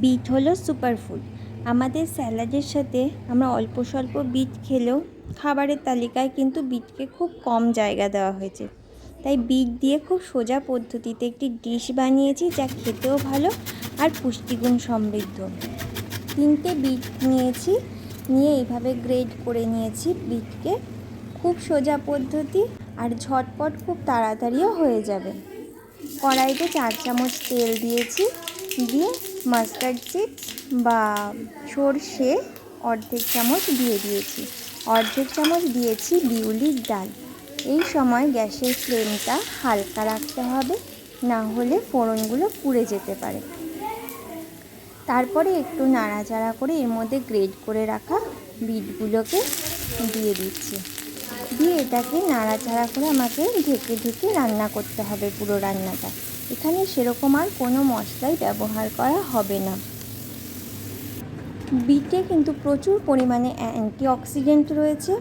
Bit হলো superfood. আমাদের স্যালাডের সাথে আমরা অল্প স্বল্প বিট খেলেও খাবারের তালিকায় কিন্তু বিটকে খুব কম জায়গা দেওয়া হয়েছে। তাই বিট দিয়ে খুব সোজা পদ্ধতিতে একটি ডিশ বানিয়েছি, যা খেতেও ভালো আর পুষ্টিগুণ সমৃদ্ধ। 3টে বিট নিয়েছি, নিয়ে এইভাবে গ্রেড করে নিয়েছি বিটকে। খুব সোজা পদ্ধতি আর ঝটপট খুব তাড়াতাড়িও হয়ে যাবে। কড়াইতে 4 চামচ তেল দিয়েছি, দিয়ে মাস্টার্ড চিপস বা সর্ষে অর্ধেক চামচ দিয়ে দিয়েছি। অর্ধেক চামচ দিয়েছি বিউলির ডাল। এই সময় গ্যাসের ফ্লেমটা হালকা রাখতে হবে, না হলে ফোড়নগুলো পুড়ে যেতে পারে। তারপরে একটু নাড়াচাড়া করে এর মধ্যে গ্রেড করে রাখা বিটগুলোকে দিয়ে দিচ্ছি। দিয়ে এটাকে নাড়াচাড়া করে আমাকে ঢেকে ঢেকে রান্না করতে হবে পুরো রান্নাটা। এখানে সেরকম আর কোনো মশলাই ব্যবহার করা হবে না। বিটে কিন্তু প্রচুর পরিমাণে অ্যান্টিঅক্সিডেন্ট রয়েছে,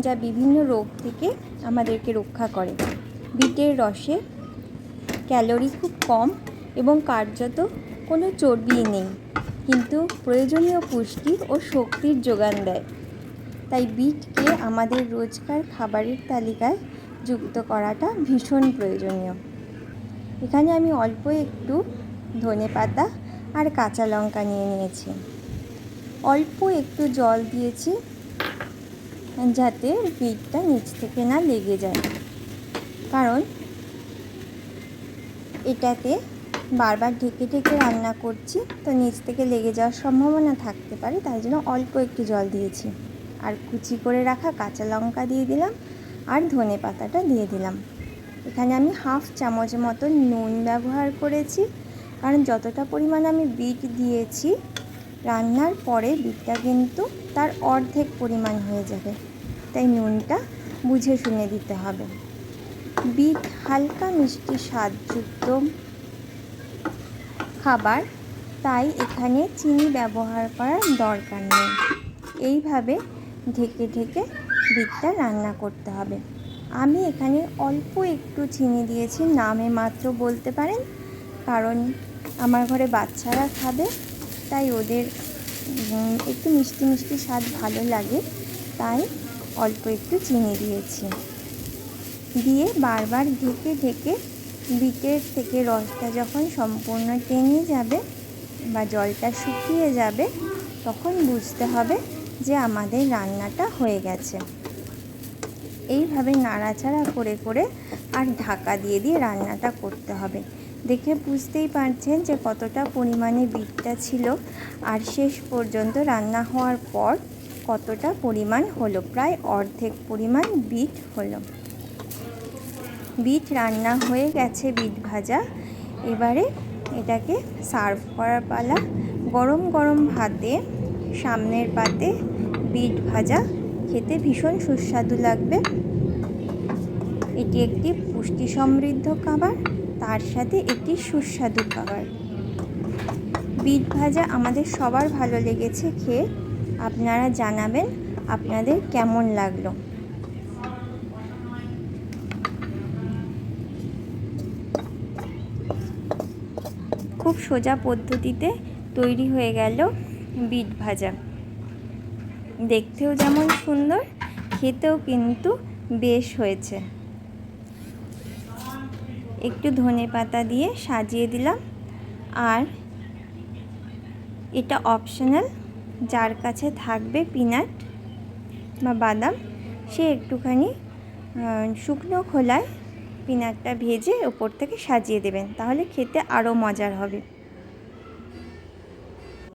যা বিভিন্ন রোগ থেকে আমাদেরকে রক্ষা করে। বিটের রসে ক্যালোরি খুব কম এবং কার্যত কোনো চর্বি নেই, কিন্তু প্রয়োজনীয় পুষ্টি ও শক্তির যোগান দেয়। তাই বিটকে আমাদের রোজকার খাবারের তালিকায় যুক্ত করাটা ভীষণ প্রয়োজনীয়। এখানে আমি অল্প একটু ধনেপাতা আর কাঁচা লঙ্কা নিয়ে নিয়েছি। অল্প একটু জল দিয়েছি, যাতে বিটটা নিচ থেকে না লেগে যায়, কারণ এটাতে বারবার ঢেকে ঢেকে রান্না করছি, তো নিচ থেকে লেগে যাওয়ার সম্ভাবনা থাকতে পারে। তাই জন্য অল্প একটু জল দিয়েছি। আর কুচি করে রাখা কাঁচা লঙ্কা দিয়ে দিলাম, আর ধনে পাতাটা দিয়ে দিলাম। এখানে আমি 1/2 চামচ মতো নুন ব্যবহার করেছি, কারণ যতটা পরিমাণ আমি বিট দিয়েছি রান্নার পরে বিটটা কিন্তু তার অর্ধেক পরিমাণ হয়ে যাবে, তাই নুনটা বুঝে শুনে দিতে হবে। বিট হালকা মিষ্টি স্বাদযুক্ত খাবার, তাই এখানে চিনি ব্যবহার করার দরকার নেই। এইভাবে ঢেকে ঢেকে বিটটা রান্না করতে হবে। আমি এখানে অল্প একটু চিনি দিয়েছি, নামে মাত্র বলতে পারেন, কারণ আমার ঘরে বাচ্চারা খাবে, তাই ওদের একটু মিষ্টি মিষ্টি স্বাদ ভালো লাগে, তাই অল্প একটু চিনি দিয়েছি। দিয়ে বারবার ঢেকে ঢেকে বিটের থেকে রসটা যখন সম্পূর্ণ টেনে যাবে বা জলটা শুকিয়ে যাবে, তখন বুঝতে হবে যে আমাদের রান্নাটা হয়ে গেছে। এইভাবে নাড়াচাড়া করে করে আর ঢাকা দিয়ে দিয়ে রান্নাটা করতে হবে। দেখে বুঝতেই পারছেন যে কতটা পরিমাণে বিটটা ছিল, আর শেষ পর্যন্ত রান্না হওয়ার পর কতটা পরিমাণ হলো। প্রায় অর্ধেক পরিমাণ বিট হলো। বিট রান্না হয়ে গেছে, বিট ভাজা। এবারে এটাকে সার্ভ করার পালা। গরম গরম ভাতে সামনের পাতে বিট ভাজা খেতে ভীষণ সুস্বাদু লাগবে। এটি একটি পুষ্টি সমৃদ্ধ খাবার, তার সাথে একটি সুস্বাদু খাবার। বিট ভাজা আমাদের সবার ভালো লেগেছে খেয়ে। আপনারা জানাবেন আপনাদের কেমন লাগলো। খুব সোজা পদ্ধতিতে তৈরি হয়ে গেল বিট ভাজা। দেখতেও যেমন সুন্দর, খেতেও কিন্তু বেশ হয়েছে। একটু ধনেপাতা দিয়ে সাজিয়ে দিলাম। আর এটা অপশনাল, যার কাছে থাকবে পিনাট বা বাদাম, সে একটুখানি শুকনো খোলায় পিনাটটা ভেজে ওপর থেকে সাজিয়ে দেবেন, তাহলে খেতে আরও মজার হবে।